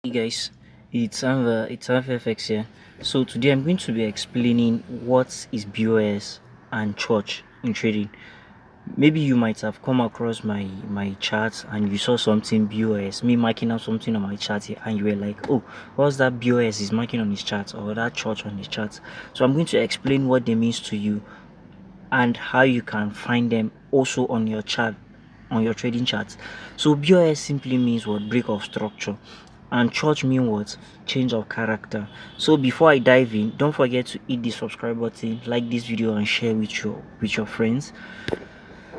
Hey guys, it's Amphyfx here. So today I'm going to be explaining what is BOS and ChoCh in trading. Maybe you might have come across my chart and you saw something BOS, me marking out something on my chart here, and you were like, oh, what's that BOS is marking on his chart or that ChoCh on his chart? So I'm going to explain what they means to you and how you can find them also on your chart, on your trading chart. So BOS simply means what? Break of structure, and ChoCh mean what? Change of character. So before I dive in, don't forget to hit the subscribe button, like this video, and share with your friends.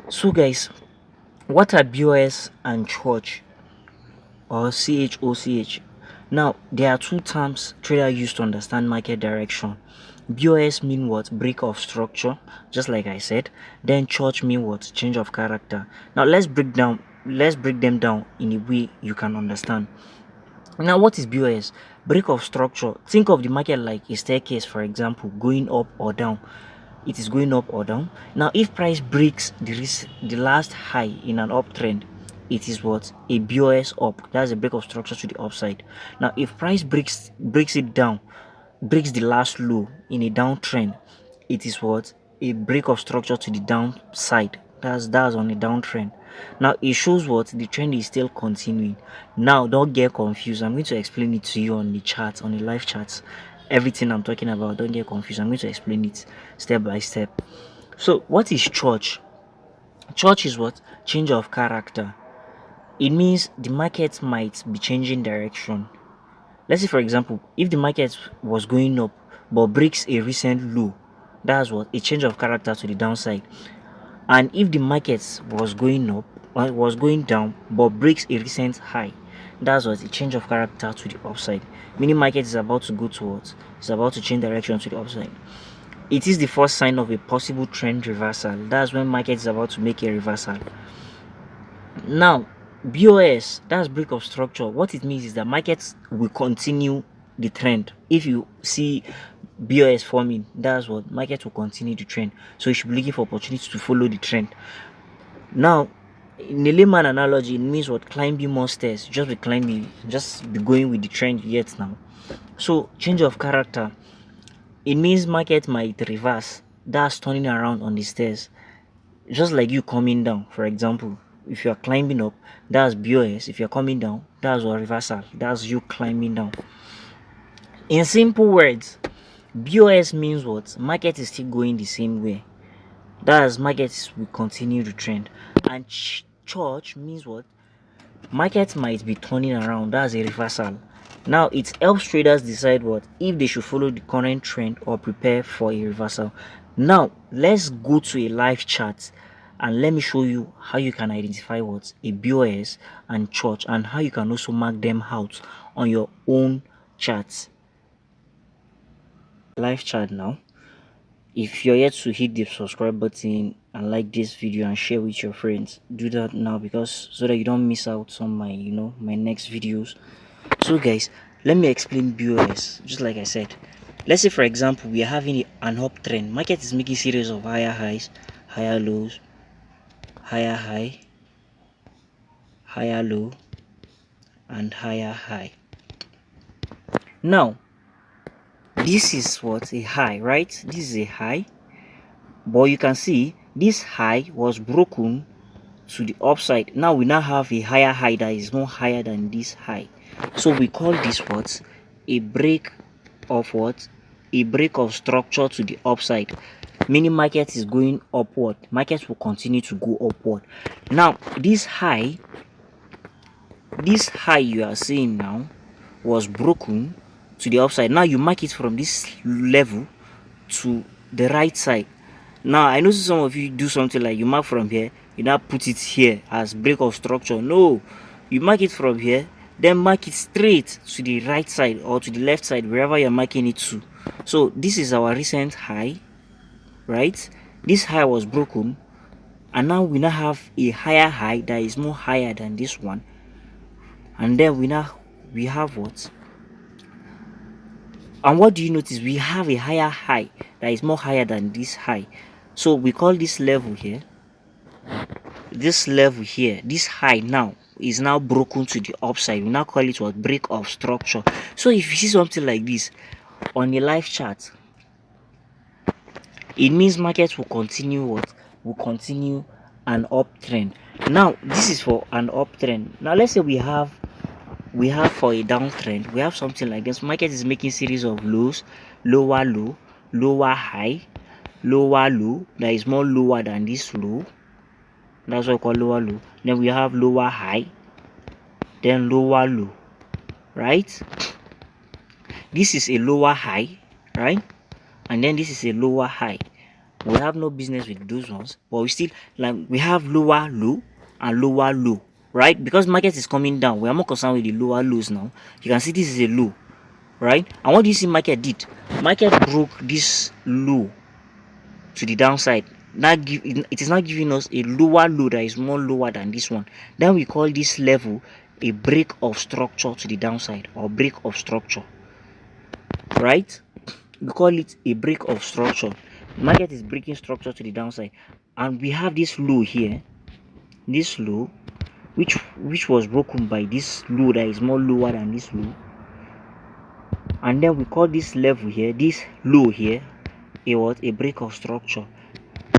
So guys, what are BOS and ChoCh, or CHOCH? Now, there are two terms traders use to understand market direction. BOS mean what? Break of structure, just like I said. Then ChoCh mean what? Change of character. Now let's break them down in a way you can understand. Now, what is BOS? Break of structure. Think of the market like a staircase, for example, going up or down. It is going up or down. Now, if price breaks the last high in an uptrend, it is what? A BOS up. That's a break of structure to the upside. Now, if price breaks it down, breaks the last low in a downtrend, it is what? A break of structure to the downside. That's on a downtrend. Now it shows what? The trend is still continuing. Now don't get confused. I'm going to explain it to you on the chart, on the live charts. Everything I'm talking about, don't get confused. I'm going to explain it step by step. So what is ChoCh? ChoCh is what? Change of character. It means the market might be changing direction. Let's say, for example, if the market was going up but breaks a recent low, that's what? A change of character to the downside. And if the market was going up or was going down but breaks a recent high, that's what? A change of character to the upside. Meaning market is about to go towards, it's about to change direction to the upside. It is the first sign of a possible trend reversal. That's when market is about to make a reversal. Now, BOS, that's break of structure. What it means is that markets will continue the trend. If you see BOS forming, that's what? Market will continue the trend. So you should be looking for opportunities to follow the trend. Now, in a layman analogy, it means what? Climbing more stairs. Just be climbing, just be going with the trend yet now. So change of character, it means market might reverse. That's turning around on the stairs. Just like you coming down, for example, if you are climbing up, that's BOS. If you're coming down, that's a reversal. That's you climbing down. In simple words, BOS means what? Market is still going the same way. That's markets will continue the trend. And ChoCh means what? Market might be turning around. That's a reversal. Now it helps traders decide what? If they should follow the current trend or prepare for a reversal. Now let's go to a live chart and let me show you how you can identify what? A BOS and ChoCh, and how you can also mark them out on your own charts. Live chart now. If you're yet to hit the subscribe button and like this video and share with your friends, do that now, because so that you don't miss out on my my next videos. So guys, let me explain BOS. Just like I said, let's say for example we are having an uptrend. Market is making series of higher highs, higher lows, higher high, higher low, and higher high. Now this is what? A high, right? This is a high, but you can see this high was broken to the upside. Now we now have a higher high that is more higher than this high. So we call this what? A break of what? A break of structure to the upside. Meaning market is going upward. Market will continue to go upward. Now this high you are seeing now was broken to the upside. Now you mark it from this level to the right side. Now I know some of you do something like you mark from here, you now put it here as break of structure. No, you mark it from here, then mark it straight to the right side or to the left side, wherever you're marking it to. So this is our recent high, right? This high was broken, and now we now have a higher high that is more higher than this one. And then we have what? And what do you notice? We have a higher high that is more higher than this high. So we call this level here, this level here, this high now, is now broken to the upside. We now call it what? Break of structure. So if you see something like this on a live chart, it means market will continue what? Will continue an uptrend. Now this is for an uptrend. Now let's say we have for a downtrend, we have something like this. Market is making series of lows, lower low, lower high, lower low that is more lower than this low. That's what we call lower low. Then we have lower high, then lower low, right? This is a lower high, right? And then this is a lower high. We have no business with those ones, but we still, like, we have lower low and lower low, right? Because market is coming down, we are more concerned with the lower lows now. You can see this is a low, right? And what do you see market did? Market broke this low to the downside. It is not giving us a lower low that is more lower than this one. Then we call this level a break of structure to the downside, or break of structure, right? We call it a break of structure. Market is breaking structure to the downside, and we have this low here, this low, which was broken by this low that is more lower than this low. And then we call this level here, this low here, a break of structure.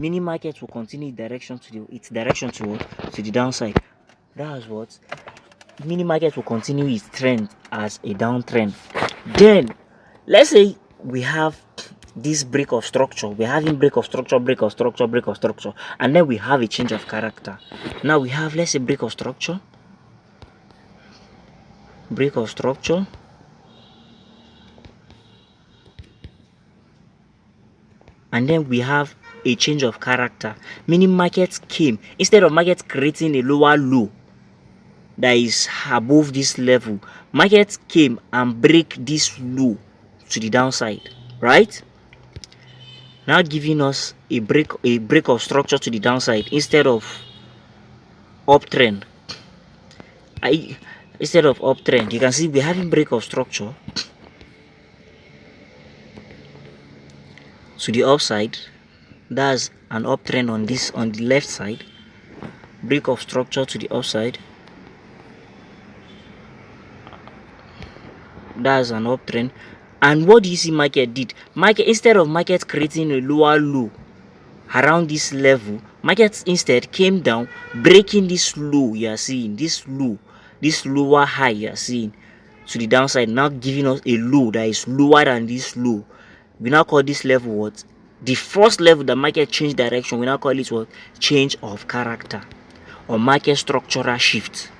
Mini market will continue direction to its direction to what? To the downside. That's what mini market will continue its trend as a downtrend. Then let's say we have this break of structure. We're having break of structure, break of structure, break of structure, and then we have a change of character. Now we have, let's say, break of structure, break of structure, and then we have a change of character, meaning markets came, instead of markets creating a lower low that is above this level, markets came and break this low to the downside, right? Now giving us a break of structure to the downside instead of uptrend. Instead of uptrend, you can see we're having break of structure to the upside. That's an uptrend on the left side. Break of structure to the upside. That's an uptrend. And what do you see market did? Market, instead of market creating a lower low around this level, market instead came down, breaking this low you are seeing, this lower high you are seeing to the downside, now giving us a low that is lower than this low. We now call this level what? The first level that market changed direction, we now call it what? Change of character, or market structural shift.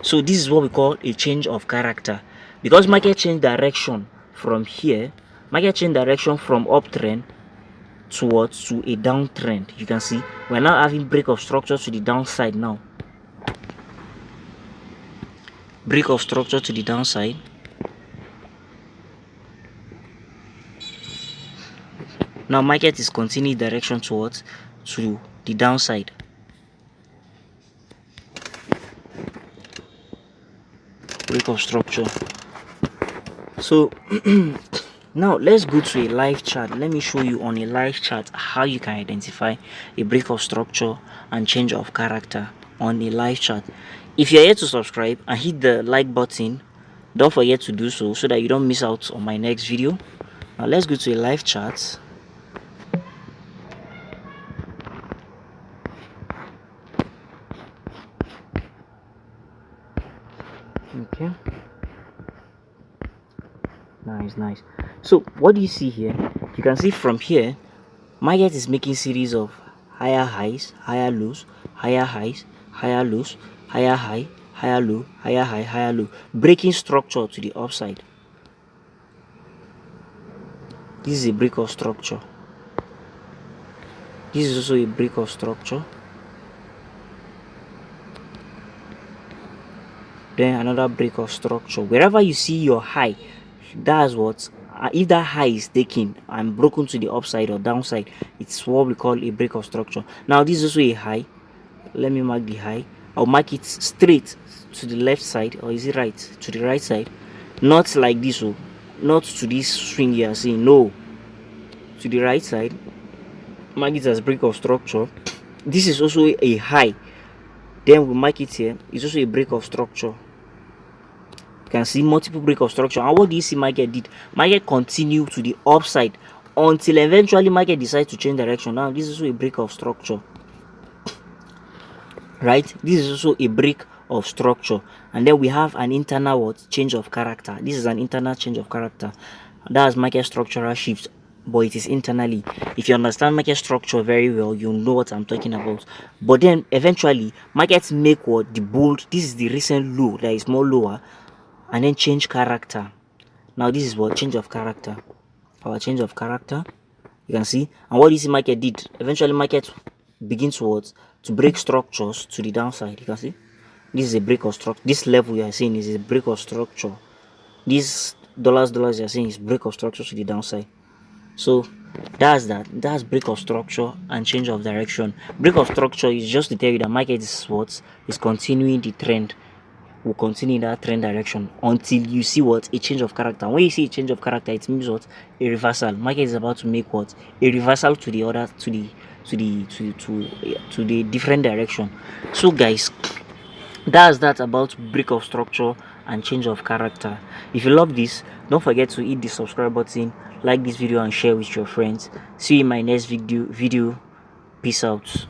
So this is what we call a change of character, because market changed direction from here. Market changed direction from uptrend towards to a downtrend. You can see we're now having break of structure to the downside now. Break of structure to the downside. Now market is continuing direction towards to the downside. Break of structure. So now let's go to a live chart. Let me show you on a live chart how you can identify a break of structure and change of character on a live chart. If you're here to subscribe and hit the like button, don't forget to do so that you don't miss out on my next video. Now let's go to a live chart. Okay, nice. So what do you see here? You can see from here market is making series of higher highs, higher lows, higher highs, higher lows, higher high, higher low, higher high, higher low, breaking structure to the upside. This is a break of structure. This is also a break of structure. Then another break of structure. Wherever you see your high, that's what, if that high is taken and broken to the upside or downside, it's what we call a break of structure. Now this is also a high. Let me mark the high. I'll mark it straight to the left side, or is it right? To the right side. Not like this, oh, not to this swing you are seeing, no, to the right side. Mark it as break of structure. This is also a high. Then we mark it here. It's also a break of structure. You can see multiple break of structure. And what do you see market did? Market continue to the upside until eventually market decides to change direction. Now this is also a break of structure, right? This is also a break of structure. And then we have an internal what? Change of character. This is an internal change of character. That's market structural shift, but it is internally. If you understand market structure very well, you know what I'm talking about. But then eventually markets make what? The bold. This is the recent low that is more lower, and then change character. Now this is what? Change of character. Our change of character, you can see. And what this market did, eventually market begins to break structures to the downside. You can see this is a break of structure. This level you are seeing is a break of structure. This dollars you are seeing is break of structure to the downside. So that's break of structure and change of direction. Break of structure is just to tell you that market is continuing the trend, will continue in that trend direction until you see a change of character. When you see a change of character, it means a reversal. Market is about to make a reversal to the other, to the different direction. So guys, that's that about break of structure and change of character. If you love this, don't forget to hit the subscribe button, like this video and share with your friends. See you in my next video. Peace out.